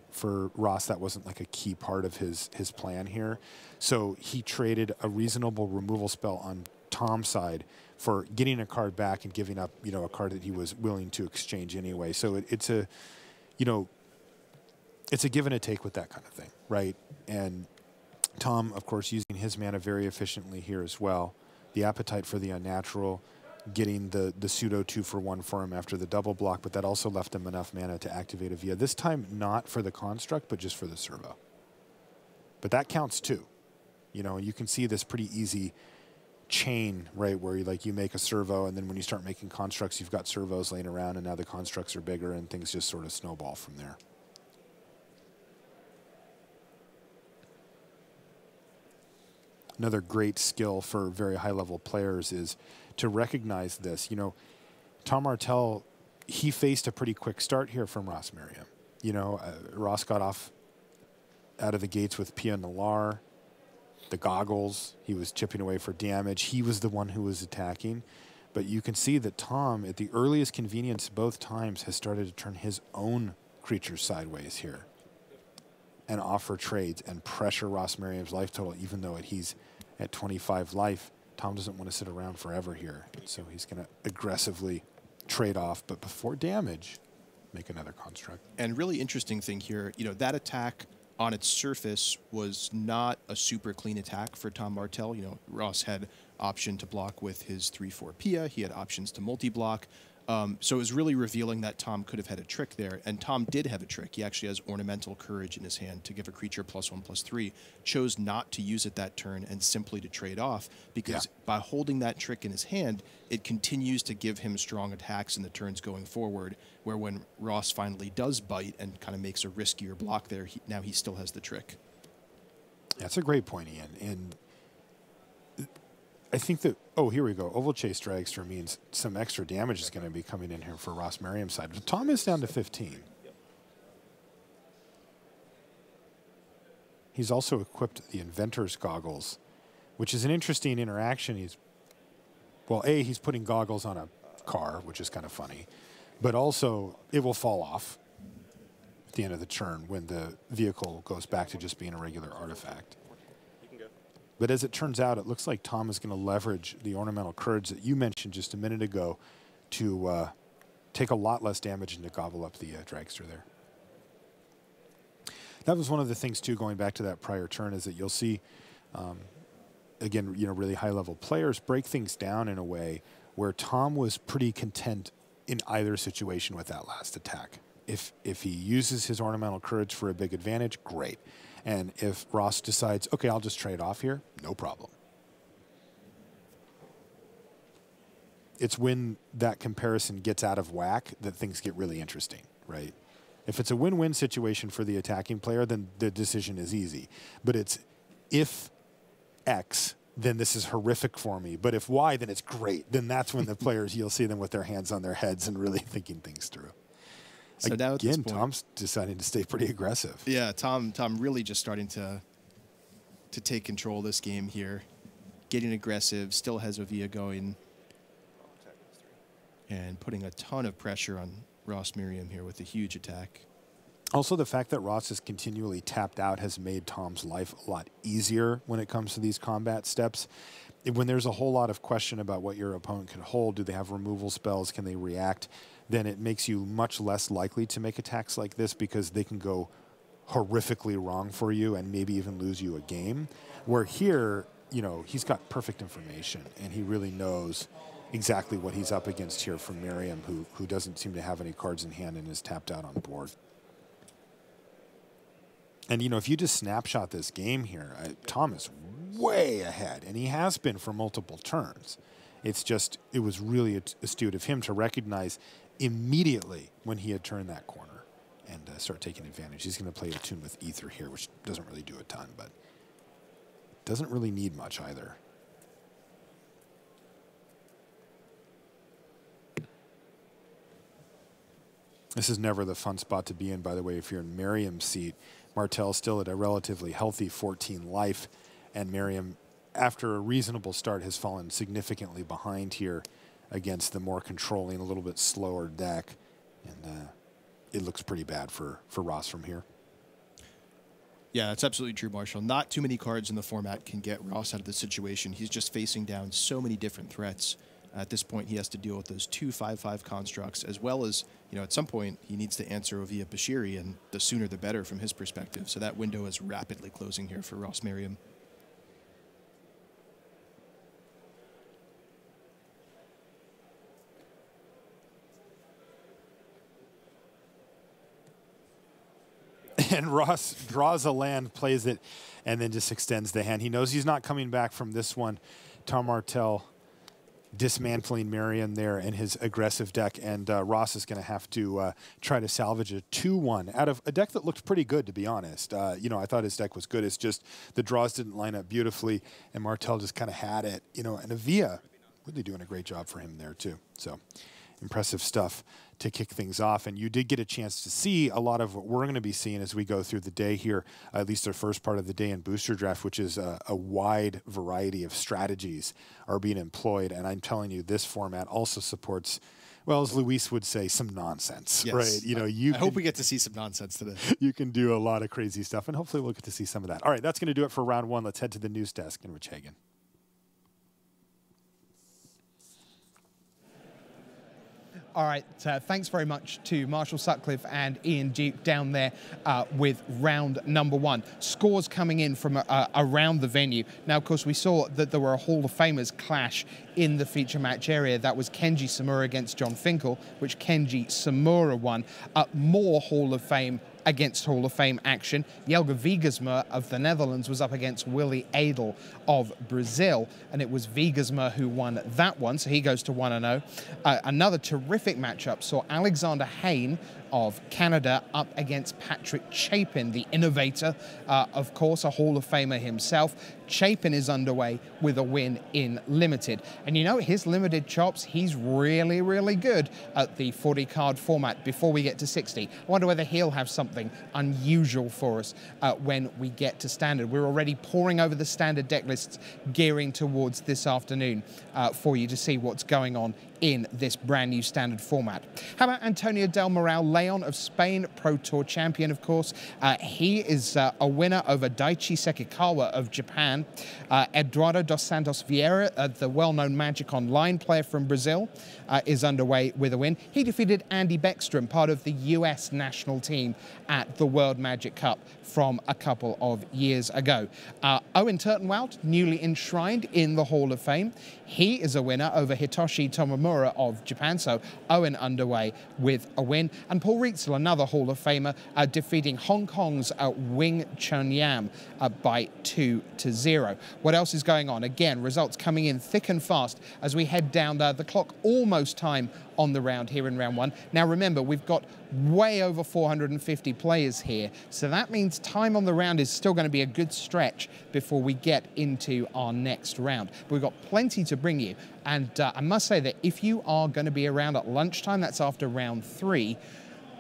Ross. That wasn't like a key part of his plan here. So he traded a reasonable removal spell on Tom's side for getting a card back and giving up, a card that he was willing to exchange anyway. So it's a give and a take with that kind of thing, right? And Tom, of course, using his mana very efficiently here as well. The Appetite for the Unnatural, getting the pseudo 2-for-1 for him after the double block, but that also left him enough mana to activate a Via. This time not for the construct, but just for the servo. But that counts too. You can see this pretty easy chain, right, where you make a servo, and then when you start making constructs, you've got servos laying around, and now the constructs are bigger, and things just sort of snowball from there. Another great skill for very high-level players is to recognize this. Tom Martell, he faced a pretty quick start here from Ross Merriam. Ross got off out of the gates with Pia Nalar, the goggles. He was chipping away for damage. He was the one who was attacking. But you can see that Tom, at the earliest convenience both times, has started to turn his own creatures sideways here and offer trades and pressure Ross Merriam's life total, even though he's at 25 life. Tom doesn't want to sit around forever here, so he's going to aggressively trade off, but before damage, make another construct. And really interesting thing here, that attack on its surface was not a super clean attack for Tom Martell. Ross had option to block with his 3/4 Pia. He had options to multi-block. So it was really revealing that Tom could have had a trick there, and Tom did have a trick. He actually has Ornamental Courage in his hand to give a creature +1/+3, chose not to use it that turn and simply to trade off, because by holding that trick in his hand, it continues to give him strong attacks in the turns going forward, where when Ross finally does bite and kind of makes a riskier block there, now he still has the trick. That's a great point, Ian. And I think that, here we go. Oval Chase Dragster means some extra damage is going to be coming in here for Ross Merriam's side. But Tom is down to 15. He's also equipped the Inventor's Goggles, which is an interesting interaction. He's putting goggles on a car, which is kind of funny. But also, it will fall off at the end of the turn when the vehicle goes back to just being a regular artifact. But as it turns out, it looks like Tom is going to leverage the Ornamental Courage that you mentioned just a minute ago to take a lot less damage and to gobble up the Dragster there. That was one of the things, too, going back to that prior turn, is that you'll see, again, really high-level players break things down in a way where Tom was pretty content in either situation with that last attack. If he uses his Ornamental Courage for a big advantage, great. And if Ross decides, okay, I'll just trade off here, no problem. It's when that comparison gets out of whack that things get really interesting, right? If it's a win-win situation for the attacking player, then the decision is easy. But it's if X, then this is horrific for me. But if Y, then it's great. Then that's when the players, you'll see them with their hands on their heads and really thinking things through. So now at this Again, point, Tom's deciding to stay pretty aggressive. yeah, Tom really just starting to take control of this game here, getting aggressive, still has Ovia going, and putting a ton of pressure on Ross Merriam here with a huge attack. Also, the fact that Ross is continually tapped out has made Tom's life a lot easier when it comes to these combat steps. When there's a whole lot of question about what your opponent can hold, do they have removal spells, can they react, then it makes you much less likely to make attacks like this because they can go horrifically wrong for you and maybe even lose you a game. Where here, you know, he's got perfect information and he really knows exactly what he's up against here from Merriam, who doesn't seem to have any cards in hand and is tapped out on board. And, you know, if you just snapshot this game here, Tom is way ahead, and he has been for multiple turns. It's just, it was really astute of him to recognize immediately when he had turned that corner and start taking advantage. He's going to play a tune with Ether here, which doesn't really do a ton, but doesn't really need much either. This is never the fun spot to be in, by the way, if you're in Merriam's seat. Martel's still at a relatively healthy 14 life, and Merriam, after a reasonable start, has fallen significantly behind here against the more controlling, a little bit slower deck. And it looks pretty bad for Ross from here. Yeah, that's absolutely true, Marshall. Not too many cards in the format can get Ross out of this situation. He's just facing down so many different threats. At this point, he has to deal with those 2 5/5 constructs, as well as, you know, at some point, he needs to answer Ovia Bashiri, and the sooner the better from his perspective. So that window is rapidly closing here for Ross Merriam. And Ross draws a land, plays it, and then just extends the hand. He knows he's not coming back from this one. Tom Martel dismantling Merriam there in his aggressive deck, and Ross is going to have to try to salvage a 2-1 out of a deck that looked pretty good, to be honest. You know, I thought his deck was good. It's just the draws didn't line up beautifully, and Martel just kind of had it. You know, and Avia really doing a great job for him there, too. So impressive stuff to kick things off. And you did get a chance to see a lot of what we're going to be seeing as we go through the day here, at least the first part of the day in Booster Draft, which is a wide variety of strategies are being employed. And I'm telling you, this format also supports, well, as Luis would say, some nonsense, Yes. right? You know, I hope we get to see some nonsense today. You can do a lot of crazy stuff, and hopefully we'll get to see some of that. All right, that's going to do it for round one. Let's head to the news desk and Rich Hagan. All right, thanks very much to Marshall Sutcliffe and Ian Duke down there with round number one. Scores coming in from around the venue. Now, of course, we saw that there were a Hall of Famers clash in the feature match area. That was Kenji Samura against John Finkel, which Kenji Samura won. More Hall of Fame against Hall of Fame action. Jelge Wiegersma of the Netherlands was up against Willie Adel of Brazil, and it was Wiegersma who won that one, so he goes to 1-0. Another terrific matchup saw Alexander Hayne of Canada up against Patrick Chapin, the innovator, of course, a Hall of Famer himself. Chapin is underway with a win in Limited. And you know, his Limited chops, he's really, really good at the 40-card format before we get to 60. I wonder whether he'll have something unusual for us when we get to Standard. We're already poring over the Standard deck lists, gearing towards this afternoon for you to see what's going on in this brand new Standard format. How about Antonio Del Moral Leon of Spain, Pro Tour champion, of course. He is a winner over Daichi Sekikawa of Japan. Eduardo dos Santos Vieira, the well-known Magic Online player from Brazil, is underway with a win. He defeated Andy Beckstrom, part of the US national team at the World Magic Cup from a couple of years ago. Owen Turtenwald, newly enshrined in the Hall of Fame. He is a winner over Hitoshi Tomomura of Japan, so Owen underway with a win. And Paul Rietzel, another Hall of Famer, defeating Hong Kong's Wing Chun Yam by 2-0. What else is going on? Again, results coming in thick and fast as we head down the clock almost time on the round here in round one. Now remember, we've got way over 450 players here, so that means time on the round is still going to be a good stretch before we get into our next round. But we've got plenty to bring you, and I must say that if you are going to be around at lunchtime, that's after round 3,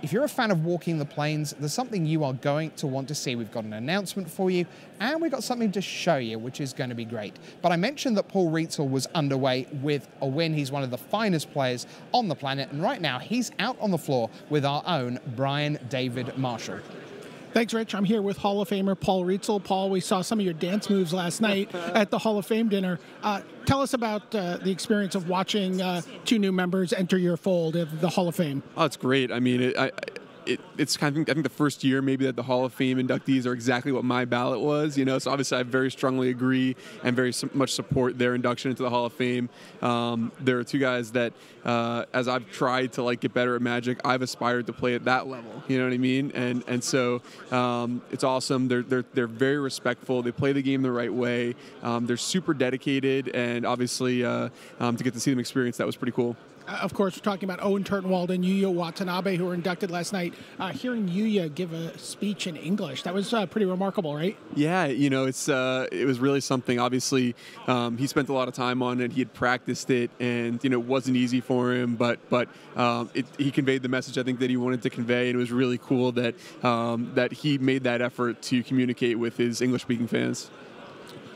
if you're a fan of Walking the Plains, there's something you are going to want to see. We've got an announcement for you, and we've got something to show you, which is going to be great. But I mentioned that Paul Rietzel was underway with a win. He's one of the finest players on the planet, and right now he's out on the floor with our own Brian David Marshall. Thanks, Rich. I'm here with Hall of Famer Paul Rietzel. Paul, we saw some of your dance moves last night at the Hall of Fame dinner. Tell us about the experience of watching 2 new members enter your fold of the Hall of Fame. Oh, it's great. I mean, it's kind of, I think the first year maybe that the Hall of Fame inductees are exactly what my ballot was, you know, so obviously I very strongly agree and very much support their induction into the Hall of Fame. There are 2 guys that, as I've tried to like get better at Magic, I've aspired to play at that level, you know what I mean? And so it's awesome. They're very respectful. They play the game the right way. They're super dedicated, and obviously to get to see them experience that was pretty cool. Of course, we're talking about Owen Turtenwald and Yuya Watanabe, who were inducted last night. Hearing Yuya give a speech in English, that was pretty remarkable, right? Yeah, you know, it was really something. Obviously, he spent a lot of time on it. He had practiced it, and you know, it wasn't easy for him. But he conveyed the message I think that he wanted to convey, and it was really cool that that he made that effort to communicate with his English-speaking fans.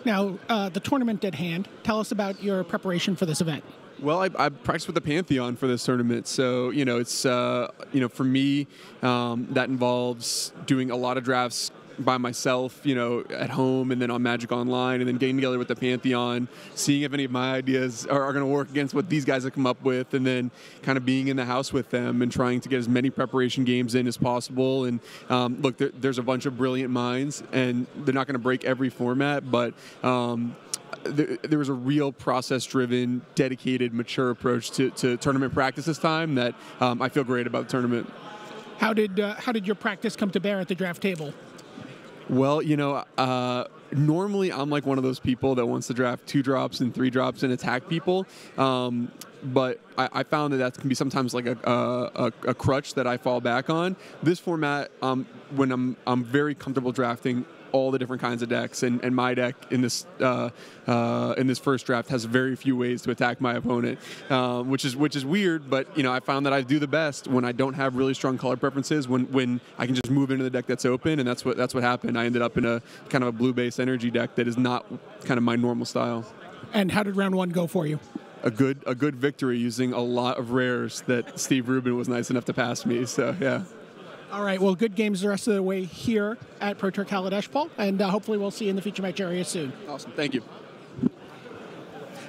Now, the tournament at hand. Tell us about your preparation for this event. Well, I practiced with the Pantheon for this tournament, so you know it's you know, for me that involves doing a lot of drafts by myself, you know, at home, and then on Magic Online, and then getting together with the Pantheon, seeing if any of my ideas are going to work against what these guys have come up with, and then kind of being in the house with them and trying to get as many preparation games in as possible. And look, there's a bunch of brilliant minds, and they're not going to break every format, but there was a real process-driven, dedicated, mature approach to tournament practice this time that I feel great about the tournament. How did your practice come to bear at the draft table? Well, you know, normally I'm like one of those people that wants to draft 2 drops and 3 drops and attack people. But I found that can be sometimes like a crutch that I fall back on. This format, when I'm very comfortable drafting all the different kinds of decks, and my deck in this first draft has very few ways to attack my opponent, which is weird. But you know, I found that I do the best when I don't have really strong color preferences, when I can just move into the deck that's open, and that's what happened. I ended up in a kind of a blue-based energy deck that is not kind of my normal style. And how did round 1 go for you? A good victory using a lot of rares that Steve Rubin was nice enough to pass me. So yeah. All right, well, good games the rest of the way here at Pro Tour Kaladesh, Paul, and hopefully we'll see you in the feature match area soon. Awesome, thank you.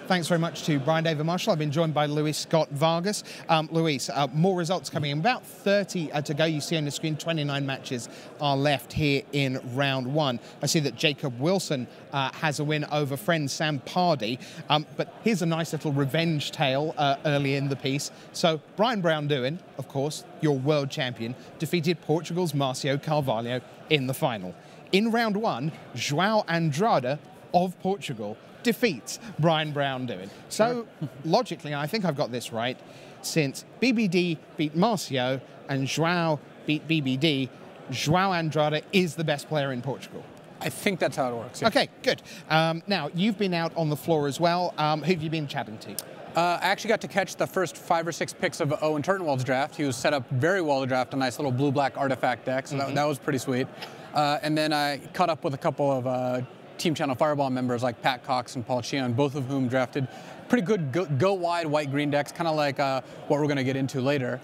Thanks very much to Brian David Marshall. I've been joined by Luis Scott Vargas. Luis, more results coming in. About 30 to go. You see on the screen 29 matches are left here in round 1. I see that Jacob Wilson has a win over friend Sam Pardy. But here's a nice little revenge tale early in the piece. So Brian Brown-Duin, of course, your world champion, defeated Portugal's Marcio Carvalho in the final. In round 1, João Andrade of Portugal defeats Brian Brown-Duin. So, logically, I think I've got this right, since BBD beat Marcio and João beat BBD, João Andrade is the best player in Portugal. I think that's how it works. Yeah. Okay, good. Now, you've been out on the floor as well. Who have you been chatting to? I actually got to catch the first 5 or 6 picks of Owen Turtenwald's draft. He was set up very well to draft a nice little blue-black artifact deck, so that was pretty sweet. And then I caught up with a couple of Team Channel Fireball members like Pat Cox and Paul Chion, both of whom drafted pretty good go-wide white-green decks, kind of like what we're going to get into later.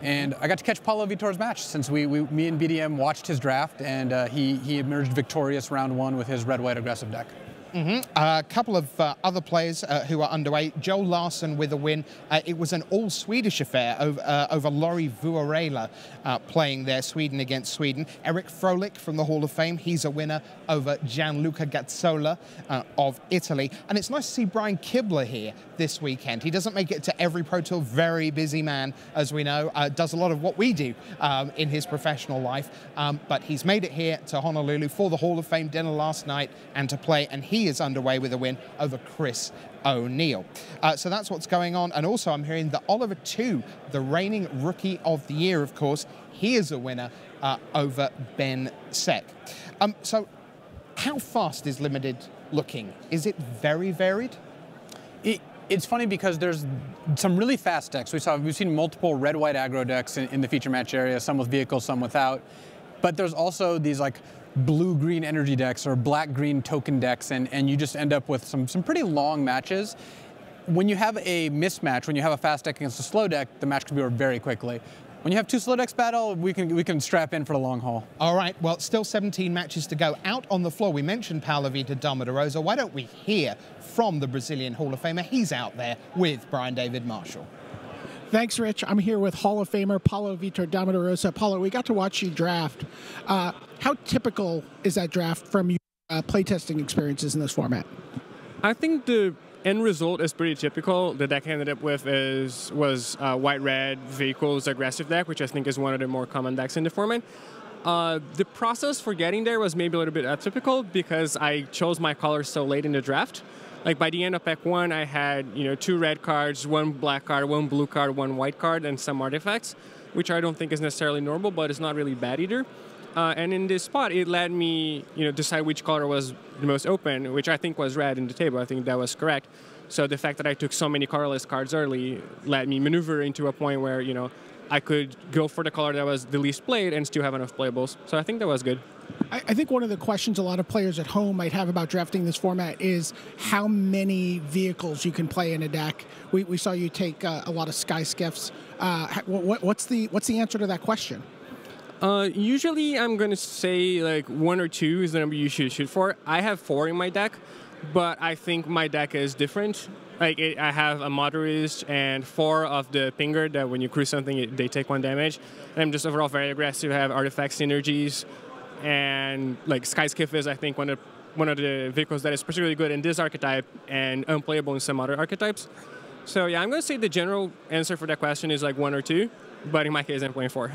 And I got to catch Paulo Vitor's match since me and BDM watched his draft, and he emerged victorious round 1 with his red-white aggressive deck. A couple of other players who are underway. Joel Larsson with a win. It was an all-Swedish affair over Laurie Vuorela playing there, Sweden against Sweden. Eric Froelich from the Hall of Fame, he's a winner over Gianluca Gazzola of Italy. And it's nice to see Brian Kibler here this weekend. He doesn't make it to every Pro Tour, very busy man, as we know, does a lot of what we do in his professional life. But he's made it here to Honolulu for the Hall of Fame dinner last night and to play. And he he is underway with a win over Chris O'Neill. So that's what's going on. And also I'm hearing that Oliver Tu, the reigning Rookie of the Year, of course, he is a winner over Ben Sek. So how fast is Limited looking? Is it very varied? It's funny because there's some really fast decks. We've seen multiple red-white aggro decks in the feature match area, some with vehicles, some without. But there's also these like blue-green energy decks or black-green token decks, and you just end up with some pretty long matches. When you have a mismatch, when you have a fast deck against a slow deck, the match can be over very quickly. When you have two slow decks battle, we can strap in for the long haul. All right, well, still 17 matches to go. Out on the floor, we mentioned Paula Vita Dama de Rosa. Why don't we hear from the Brazilian Hall of Famer? He's out there with Brian David Marshall. Thanks, Rich. I'm here with Hall of Famer Paulo Vitor Dama de Rosa. Paulo, we got to watch you draft. How typical is that draft from your playtesting experiences in this format? I think the end result is pretty typical. The deck I ended up with was white-red vehicles aggressive deck, which I think is one of the more common decks in the format. The process for getting there was maybe a little bit atypical because I chose my colors so late in the draft. Like by the end of pack 1, I had 2 red cards, 1 black card, 1 blue card, 1 white card, and some artifacts, which I don't think is necessarily normal, but it's not really bad either. And in this spot, it let me decide which color was the most open, which I think was red in the table. I think that was correct. So the fact that I took so many colorless cards early let me maneuver into a point where I could go for the color that was the least played and still have enough playables. So I think that was good. I think one of the questions a lot of players at home might have about drafting this format is how many vehicles you can play in a deck. We saw you take a lot of Sky Skiffs. What's the answer to that question? Usually I'm going to say like 1 or 2 is the number you should shoot for. I have 4 in my deck, but I think my deck is different. Like I have a Motorist and 4 of the Pinger that when you cruise something, they take 1 damage. And I'm just overall very aggressive. I have artifact synergies. And like Sky Skiff is, I think, one of the vehicles that is particularly good in this archetype and unplayable in some other archetypes. So yeah, I'm going to say the general answer for that question is like 1 or 2, but in my case, I'm playing 4.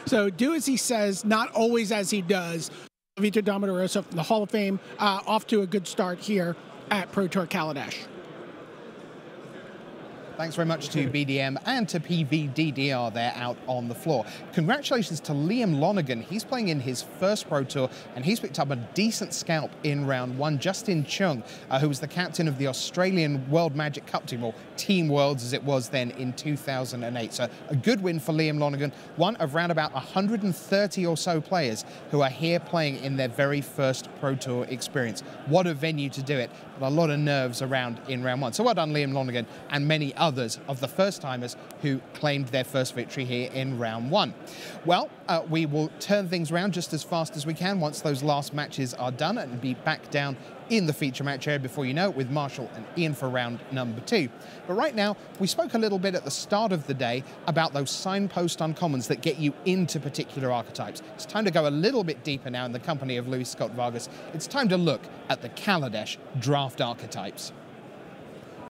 So do as he says, not always as he does. Vitor Dama de Rosa from the Hall of Fame, off to a good start here at Pro Tour Kaladesh. Thanks very much to BDM and to PVDDR there out on the floor. Congratulations to Liam Lonergan. He's playing in his first Pro Tour, and he's picked up a decent scalp in round 1. Justin Chung, who was the captain of the Australian World Magic Cup team, or Team Worlds as it was then in 2008. So a good win for Liam Lonergan, one of around about 130 or so players who are here playing in their very first Pro Tour experience. What a venue to do it, but a lot of nerves around in round 1. So well done, Liam Lonergan, and many others of the first-timers who claimed their first victory here in round 1. Well, we will turn things around just as fast as we can once those last matches are done and be back down in the feature match area before you know it with Marshall and Ian for round number 2. But right now, we spoke a little bit at the start of the day about those signpost uncommons that get you into particular archetypes. It's time to go a little bit deeper now in the company of Louis Scott Vargas. It's time to look at the Kaladesh draft archetypes.